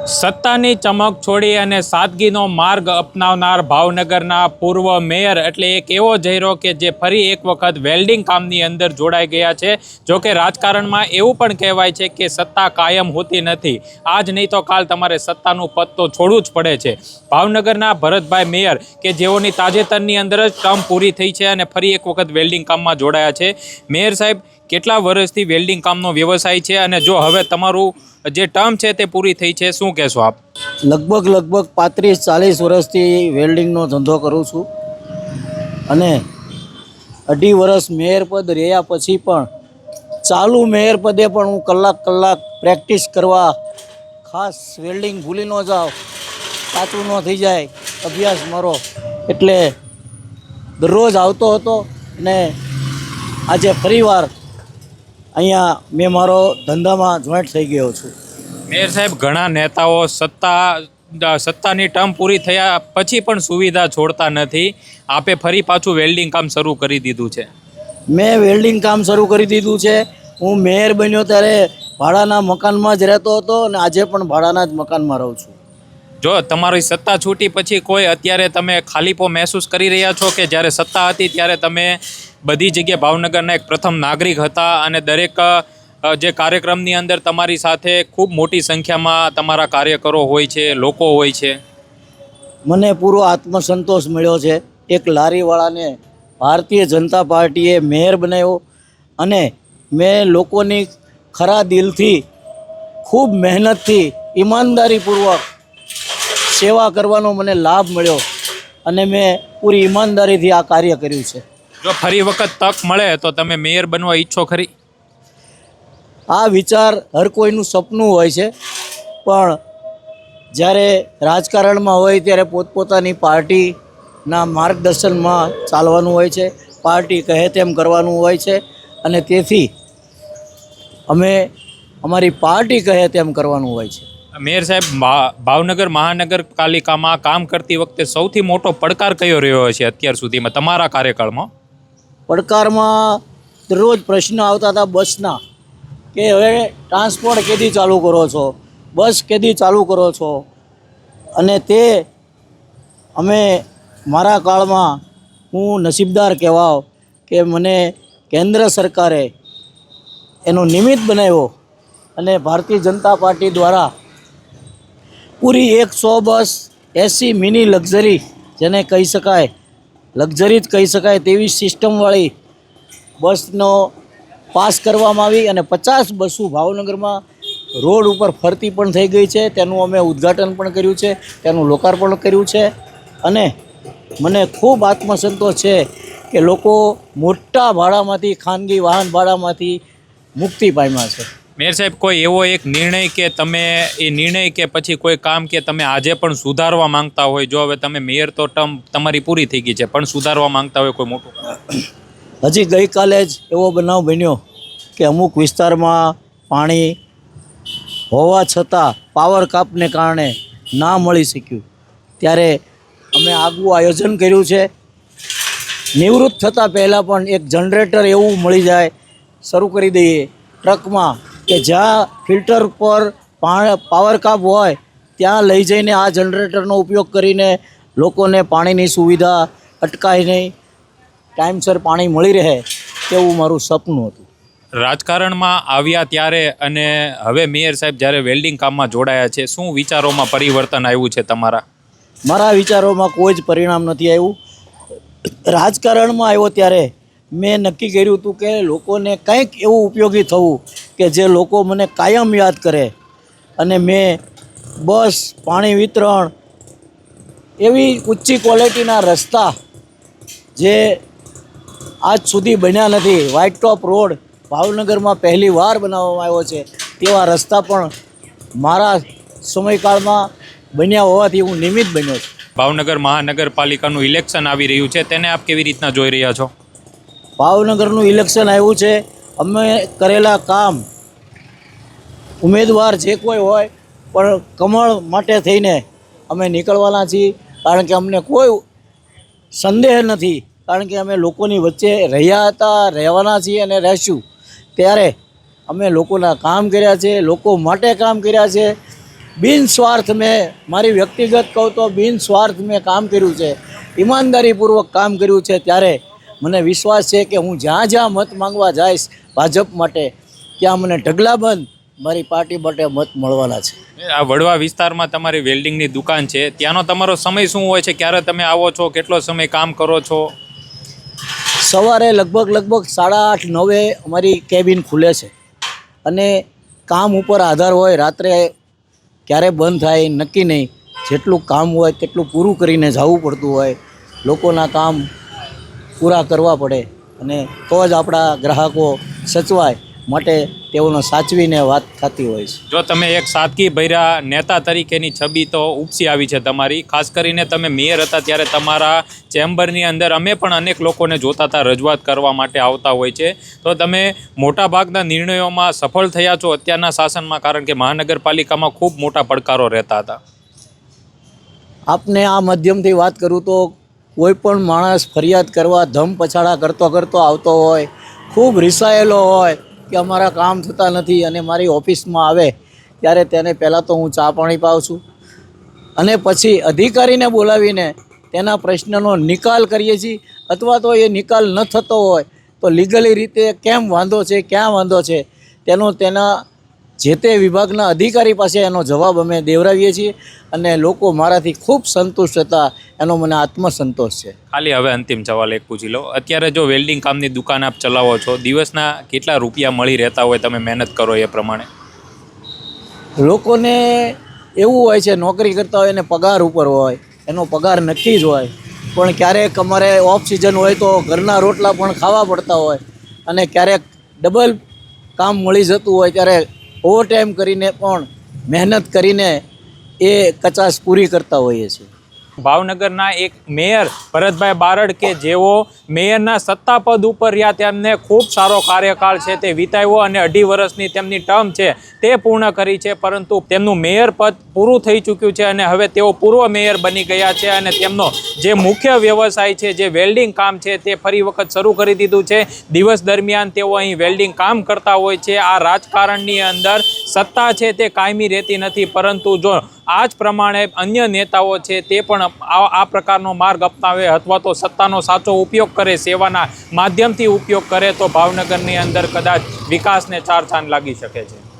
સત્તાની ચમક છોડી અને સાદગીનો માર્ગ અપનાવનાર ભાવનગરના પૂર્વ મેયર એટલે એક એવો ચહેરો કે જે ફરી એક વખત વેલ્ડિંગ કામની અંદર જોડાઈ ગયા છે। જો કે રાજકારણમાં એવું પણ કહેવાય છે કે સત્તા કાયમ હોતી નથી, આજ નહીં તો કાલ તમારે સત્તાનું પદ તો છોડવું જ પડે છે। ભાવનગરના ભરતભાઈ મેયર કે જેઓની તાજેતરની અંદર જ ટર્મ પૂરી થઈ છે અને ફરી એક વખત વેલ્ડિંગ કામમાં જોડાયા છે। મેયર સાહેબ, કેટલા વર્ષથી વેલ્ડિંગ કામનો વ્યવસાય છે અને જો હવે તમારું જે ટર્મ છે તે પૂરી થઈ છે, શું કહેશો આપ? લગભગ 35-40 વર્ષથી વેલ્ડિંગનો ધંધો કરું છું અને 2.5 વર્ષ મેયર પદ રહ્યા પછી પણ ચાલુ મેયર પદે પણ હું કલાક પ્રેક્ટિસ કરવા, ખાસ વેલ્ડિંગ ભૂલી ન જાઉં, કાચું ન થઈ જાય અભ્યાસ મારો, એટલે દરરોજ આવતો હતો અને આજે ફરીવાર અહીંયા મેં મારો ધંધામાં જોઈન્ટ થઈ ગયો છું। મેયર સાહેબ, ઘણા નેતાઓ સત્તાની ટર્મ પૂરી થયા પછી પણ સુવિધા છોડતા નથી, આપે ફરી પાછું વેલ્ડિંગ કામ શરૂ કરી દીધું છે। મેં વેલ્ડિંગ કામ શરૂ કરી દીધું છે। હું મેયર બન્યો ત્યારે ભાડાના મકાનમાં જ રહેતો હતો અને આજે પણ ભાડાના જ મકાનમાં રહું છું। જો તમારી સત્તા છૂટી પછી કોઈ અત્યારે તમે ખાલીપો મહેસૂસ કરી રહ્યા છો કે જ્યારે સત્તા હતી ત્યારે તમે બધી જગ્યાએ ભાવનગરના એક પ્રથમ નાગરિક હતા અને દરેક જે કાર્યક્રમની અંદર તમારી સાથે ખૂબ મોટી સંખ્યામાં તમારા કાર્યકરો હોય છે, લોકો હોય છે? મને પૂરો આત્મસંતોષ મળ્યો છે। એક લારીવાળાને ભારતીય જનતા પાર્ટીએ મેયર બનાવ્યો અને મેં લોકોની ખરા દિલથી, ખૂબ મહેનતથી, ઈમાનદારીપૂર્વક સેવા કરવાનો મને લાભ મળ્યો અને મેં પૂરી ઈમાનદારીથી આ કાર્ય કર્યું છે। જો ફરી વખત તક મળે તો તમે મેયર બનવા ઈચ્છો ખરી? આ વિચાર હર કોઈનું સપનું હોય છે, પણ જ્યારે રાજકારણમાં હોય ત્યારે પોતપોતાની પાર્ટીના માર્ગદર્શનમાં ચાલવાનું હોય છે, પાર્ટી કહે તેમ કરવાનું હોય છે અને તેથી અમે અમારી પાર્ટી કહે તેમ કરવાનું હોય છે। મેયર સાહેબ, ભાવનગર મહાનગરપાલિકામાં કામ કરતી વખતે સૌથી મોટો પડકાર કયો રહ્યો છે અત્યાર સુધીમાં તમારા કાર્યકાળમાં? પડકારમાં દરરોજ પ્રશ્ન આવતા હતા બસના, કે હવે ટ્રાન્સપોર્ટ કેદી ચાલુ કરો છો, બસ કેદી ચાલુ કરો છો, અને તે અમે મારા કાળમાં હું નસીબદાર કહેવાવ કે મને કેન્દ્ર સરકારે એનો નિમિત્ત બનાવ્યો અને ભારતીય જનતા પાર્ટી દ્વારા પૂરી 100 બસ, 80 મિની લક્ઝરી, જેને કહી શકાય લક્ઝરી જ કહી શકાય તેવી સિસ્ટમવાળી બસનો પાસ કરવામાં આવી અને 50 બસો ભાવનગરમાં રોડ ઉપર ફરતી પણ થઈ ગઈ છે। તેનું અમે ઉદ્ઘાટન પણ કર્યું છે, તેનું લોકાર્પણ કર્યું છે અને મને ખૂબ આત્મસંતોષ છે કે લોકો મોટા ભાડામાંથી, ખાનગી વાહન ભાડામાંથી મુક્તિ પામ્યા છે। મેયર સાહેબ, કોઈ એવો એક નિર્ણય કે તમે એ નિર્ણય કે પછી કોઈ કામ કે તમે આજે પણ સુધારવા માંગતા હોય? જો હવે તમે મેયર તો ટર્મ તમારી પૂરી થઈ ગઈ છે, પણ સુધારવા માંગતા હોય કોઈ મોટું? હજી ગઈકાલે જ એવો બનાવ બન્યો કે અમુક વિસ્તારમાં પાણી હોવા છતાં પાવર કાપને કારણે ના મળી શક્યું, ત્યારે અમે આગવું આયોજન કર્યું છે। નિવૃત્ત થતાં પહેલાં પણ એક જનરેટર એવું મળી જાય, શરૂ કરી દઈએ ટ્રકમાં, કે જ્યાં ફિલ્ટર પર પાવર કાપ હોય ત્યાં લઈ જઈને આ જનરેટરનો ઉપયોગ કરીને લોકોને પાણીની સુવિધા અટકાય નહીં, ટાઈમસર પાણી મળી રહે, તેવું મારું સપનું હતું। રાજકારણમાં આવ્યા ત્યારે અને હવે મેયર સાહેબ જ્યારે વેલ્ડિંગ કામમાં જોડાયા છે, શું વિચારોમાં પરિવર્તન આવ્યું છે તમારા? મારા વિચારોમાં કોઈ જ પરિણામ નથી આવ્યું। રાજકારણમાં આવ્યો ત્યારે મેં નક્કી કર્યું હતું કે લોકોને કંઈક એવું ઉપયોગી થવું કે જે લોકો મને કાયમ યાદ કરે, અને મેં બસ, પાણી વિતરણ, એવી ઊંચી ક્વોલિટીના રસ્તા જે આજ સુધી બન્યા નથી, વ્હાઇટ ટોપ રોડ ભાવનગરમાં પહેલી વાર બનાવવામાં આવ્યો છે, તેવા રસ્તા પણ મારા સમયકાળમાં બન્યા હોવાથી હું નિમિત્ત બન્યો છું। ભાવનગર મહાનગરપાલિકાનું ઇલેક્શન આવી રહ્યું છે, તેને આપ કેવી રીતના જોઈ રહ્યા છો? ભાવનગરનું ઇલેક્શન આવ્યું છે, અમે કરેલા કામ, ઉમેદવાર જે કોઈ હોય પણ કમળ માટે થઈને અમે નીકળવાના છીએ, કારણ કે અમને કોઈ સંદેહ નથી, કારણ કે અમે લોકોની વચ્ચે રહ્યા હતા, રહેવાના છીએ અને રહેશું। ત્યારે અમે લોકોના કામ કર્યા છે, લોકો માટે કામ કર્યા છે, બિનસ્વાર્થ મેં મારી વ્યક્તિગત કહું તો બિનસ્વાર્થ મેં કામ કર્યું છે, ઈમાનદારીપૂર્વક કામ કર્યું છે, ત્યારે મને વિશ્વાસ છે કે હું જ્યાં જ્યાં મત માંગવા જઈશ ભાજપ માટે ત્યાં મને ઢગલાબંધ મારી પાર્ટી માટે મત મળવાના છે. આ વડવા વિસ્તારમાં તમારી વેલ્ડિંગની દુકાન છે, ત્યાંનો તમારો સમય શું હોય છે? ક્યારે તમે આવો છો? કેટલો સમય કામ કરો છો? સવારે લગભગ 8:30 9 અમારી કેબિન ખુલે છે અને કામ ઉપર આધાર હોય, રાત્રે ક્યારે બંધ થાય નક્કી નહીં. જેટલું કામ હોય તેટલું પૂરું કરીને જવું પડતું હોય, લોકોના કામ પૂરા કરવા પડે અને તો જ આપણા ગ્રાહકો સચવાય, માટે તેઓને સાચવીને વાત થતી હોય છે. જો તમે એક સાદગી ભર્યા નેતા તરીકેની છબી તો ઉપસી આવી છે તમારી, ખાસ કરીને તમે મેયર હતા ત્યારે તમારા ચેમ્બરની અંદર અમે પણ અનેક લોકોને જોતા હતા, રજૂઆત કરવા માટે આવતા હોય છે. તો તમે મોટાભાગના નિર્ણયોમાં સફળ થયા છો અત્યારના શાસનમાં, કારણ કે મહાનગરપાલિકામાં ખૂબ મોટા પડકારો રહેતા હતા. આપને આ માધ્યમથી વાત કરું તો કોઈ પણ માણસ ફરિયાદ કરવા ધમ પછાડા કરતો આવતો હોય, ખૂબ રિસાયેલો હોય કે અમારા કામ થતા નથી અને મારી ઓફિસમાં આવે ત્યારે તેને પહેલાં તો હું ચા પાણી પાઉં છું અને પછી અધિકારીને બોલાવીને તેના પ્રશ્નનો નિકાલ કરીએ છીએ, અથવા તો એ નિકાલ ન થતો હોય તો લીગલી રીતે કેમ વાંધો છે, ક્યાં વાંધો છે, તેના જે તે વિભાગના અધિકારી પાસે એનો જવાબ અમે દેવરાવીએ છીએ અને લોકો મારાથી ખૂબ સંતુષ્ટ હતા, એનો મને આત્મસંતોષ છે. ખાલી હવે અંતિમ સવાલ એક પૂછી લો, અત્યારે જો વેલ્ડિંગ કામની દુકાન આપ ચલાવો છો, દિવસના કેટલા રૂપિયા મળી રહેતા હોય તમે મહેનત કરો એ પ્રમાણે? લોકોને એવું હોય છે, નોકરી કરતા હોય એને પગાર ઉપર હોય, એનો પગાર નક્કી જ હોય, પણ ક્યારેક અમારે ઓફ સિઝન હોય તો ઘરના રોટલા પણ ખાવા પડતા હોય અને ક્યારેક ડબલ કામ મળી જતું હોય ત્યારે ઓવરટાઈમ કરીને પણ મહેનત કરીને એ કચાશ પૂરી કરતા હોઈએ છીએ. ભાવનગરના એક મેયર ભરતભાઈ બારડ કે જેઓ મેયરના સત્તા પદ ઉપર રહ્યા, તેમને ખૂબ સારો કાર્યકાળ છે તે વિતાવ્યો અને 2.5 વર્ષની તેમની ટર્મ છે તે પૂર્ણ કરી છે, પરંતુ તેમનું મેયર પદ પૂરું થઈ ચૂક્યું છે અને હવે તેઓ પૂર્વ મેયર બની ગયા છે અને તેમનો જે મુખ્ય વ્યવસાય છે, જે વેલ્ડિંગ કામ છે, તે ફરી વખત શરૂ કરી દીધું છે. દિવસ દરમિયાન તેઓ અહીં વેલ્ડિંગ કામ કરતા હોય છે. આ રાજકારણની અંદર સત્તા છે તે કાયમી રહેતી નથી, પરંતુ જો આ જ પ્રમાણે અન્ય નેતાઓ છે તે પણ આ પ્રકારનો માર્ગ અપનાવે અથવા તો સત્તાનો સાચો ઉપયોગ કરે, સેવાના માધ્યમથી ઉપયોગ કરે, તો ભાવનગરની અંદર કદાચ વિકાસને ચાર ચાંદ લાગી શકે છે.